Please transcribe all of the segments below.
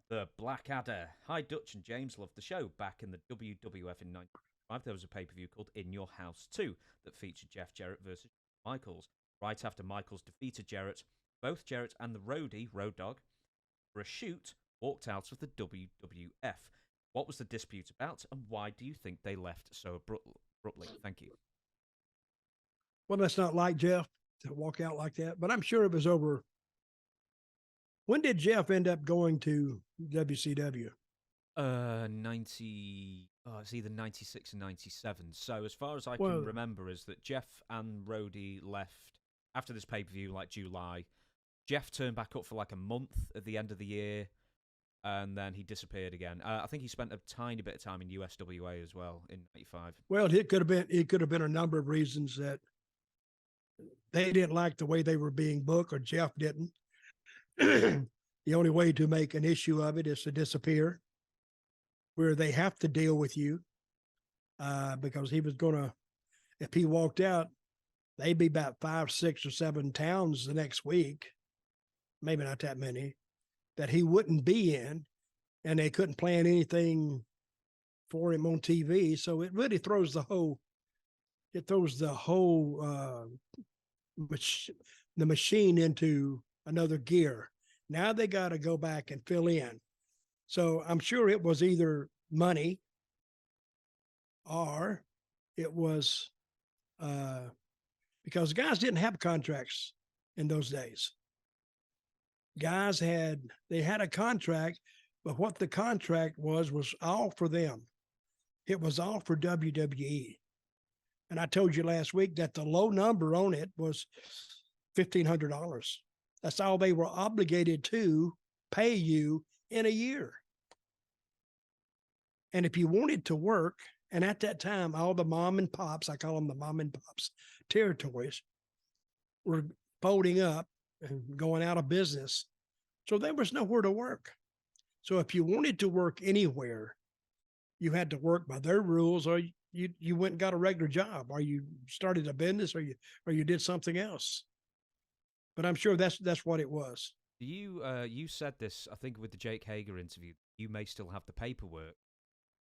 The Blackadder. Hi, Dutch and James. Loved the show. Back in the WWF in 1995, there was a pay-per-view called In Your House 2 that featured Jeff Jarrett versus Michaels. Right after Michaels defeated Jarrett, both Jarrett and the roadie, Road Dogg, for a shoot, walked out of the WWF. What was the dispute about, and why do you think they left so abruptly? Thank you. Well, that's not like Jeff to walk out like that, but I'm sure it was over. When did Jeff end up going to WCW? 90. Oh, it's either 96 and 97. So as far as I can Well, remember, is that Jeff and Rhodey left after this pay per view, like July. Jeff turned back up for like a month at the end of the year, and then he disappeared again. I think he spent a tiny bit of time in USWA as well in '95. well, it could have been a number of reasons that they didn't like the way they were being booked, or Jeff didn't. The only way to make an issue of it is to disappear, where they have to deal with you, because he was gonna, if he walked out, they'd be about 5, 6, or 7 towns the next week, maybe not that many, that he wouldn't be in, and they couldn't plan anything for him on TV. So it really throws the whole the machine into another gear. Now they got to go back and fill in. So I'm sure it was either money or it was because guys didn't have contracts in those days. Guys had a contract, but what the contract was all for them. It was all for WWE. And I told you last week that the low number on it was $1,500. That's all they were obligated to pay you in a year. And if you wanted to work, and at that time, all the mom and pops, I call them the mom and pops territories, were folding up and going out of business. So there was nowhere to work. So if you wanted to work anywhere, you had to work by their rules, or you went and got a regular job, or you started a business, or you did something else. But I'm sure that's what it was. You said this, I think, with the Jake Hager interview. You may still have the paperwork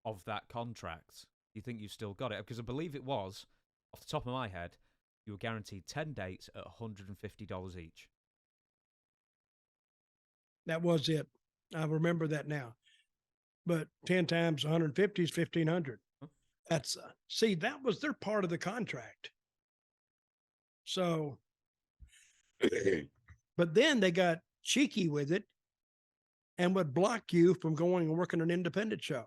of that contract. Do you think you've still got it? Because I believe it was, off the top of my head, you were guaranteed 10 dates at $150 each. That was it. I remember that now. But 10 times 150 is 1,500. Huh? That's see, that was their part of the contract. So, but then they got cheeky with it and would block you from going and working an independent show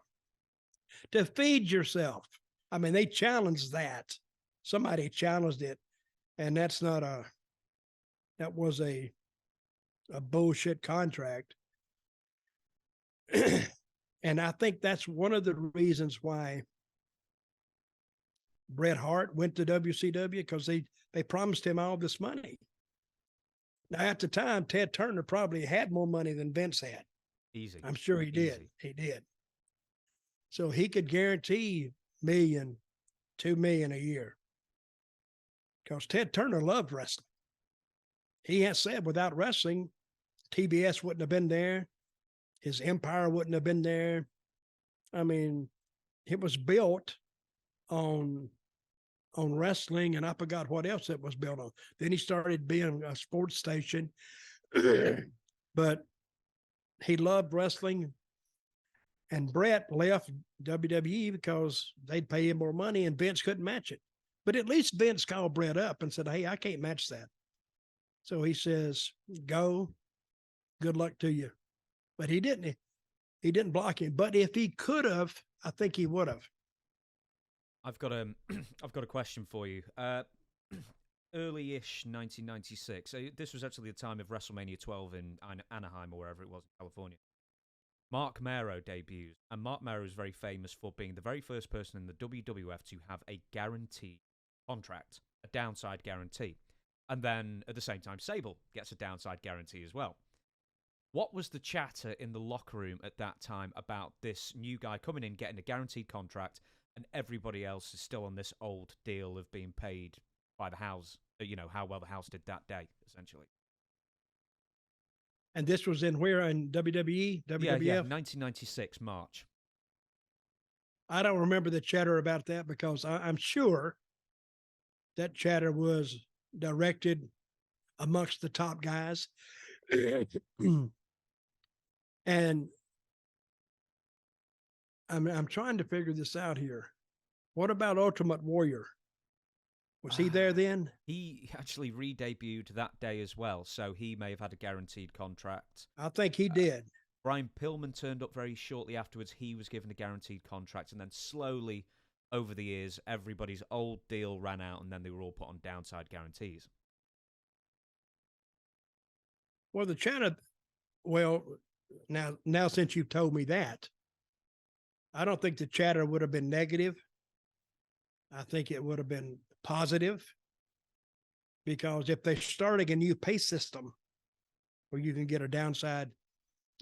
to feed yourself. I mean, they challenged that. Somebody challenged it, and that was a bullshit contract. And I think that's one of the reasons why Bret Hart went to WCW, because they promised him all this money. Now, at the time, Ted Turner probably had more money than Vince had. Easy. I'm sure he did. He did. So he could guarantee $1 million, $2 million a year, because Ted Turner loved wrestling. He has said without wrestling, TBS wouldn't have been there. His empire wouldn't have been there. I mean, it was built on wrestling, and I forgot what else it was built on. Then he started being a sports station, but he loved wrestling. And Bret left WWE because they'd pay him more money, and Vince couldn't match it. But at least Vince called Bret up and said, "Hey, I can't match that." So he says, "Go, good luck to you." But he didn't. He didn't block him. But if he could have, I think he would have. I've got a, I've got a question for you. Early-ish 1996. This was actually the time of WrestleMania 12 in Anaheim or wherever it was in California. Mark Mero debuts, and Mark Mero is very famous for being the very first person in the WWF to have a guaranteed contract, a downside guarantee. And then, at the same time, Sable gets a downside guarantee as well. What was the chatter in the locker room at that time about this new guy coming in, getting a guaranteed contract, and everybody else is still on this old deal of being paid by the house, you know, how well the house did that day, essentially? And this was in where? In WWE, WWF? Yeah, 1996 March. I don't remember the chatter about that because I'm sure that chatter was directed amongst the top guys. And I'm trying to figure this out here. What about Ultimate Warrior? Was he there then? He actually re-debuted that day as well, so he may have had a guaranteed contract. I think he did. Brian Pillman turned up very shortly afterwards. He was given a guaranteed contract, and then slowly, over the years, everybody's old deal ran out, and then they were all put on downside guarantees. Well, the chatter, now since you've told me that, I don't think the chatter would have been negative. I think it would have been positive, because if they're starting a new pay system where you can get a downside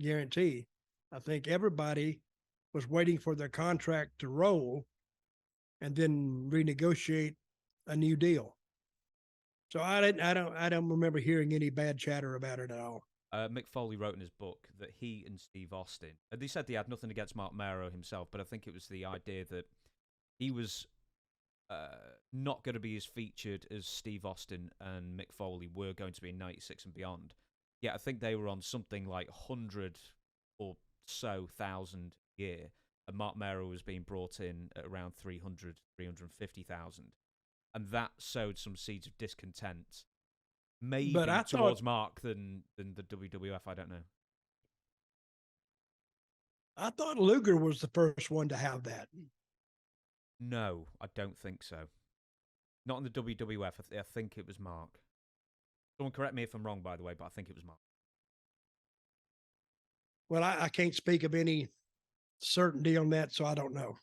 guarantee, I think everybody was waiting for their contract to roll and then renegotiate a new deal. So I don't remember hearing any bad chatter about it at all. Mick Foley wrote in his book that he and Steve Austin, they said they had nothing against Mark Mero himself, but I think it was the idea that he was not going to be as featured as Steve Austin and Mick Foley were going to be in 96 and beyond. Yeah, I think they were on something like 100 or so thousand a year, and Mark Mero was being brought in at around 300, 350,000. And that sowed some seeds of discontent, maybe towards Mark than the WWF, I don't know. I thought Luger was the first one to have that. No, I don't think so. Not in the WWF. I think it was Mark. Someone correct me if I'm wrong, by the way, but I think it was Mark. Well, I can't speak of any certainty on that, so I don't know.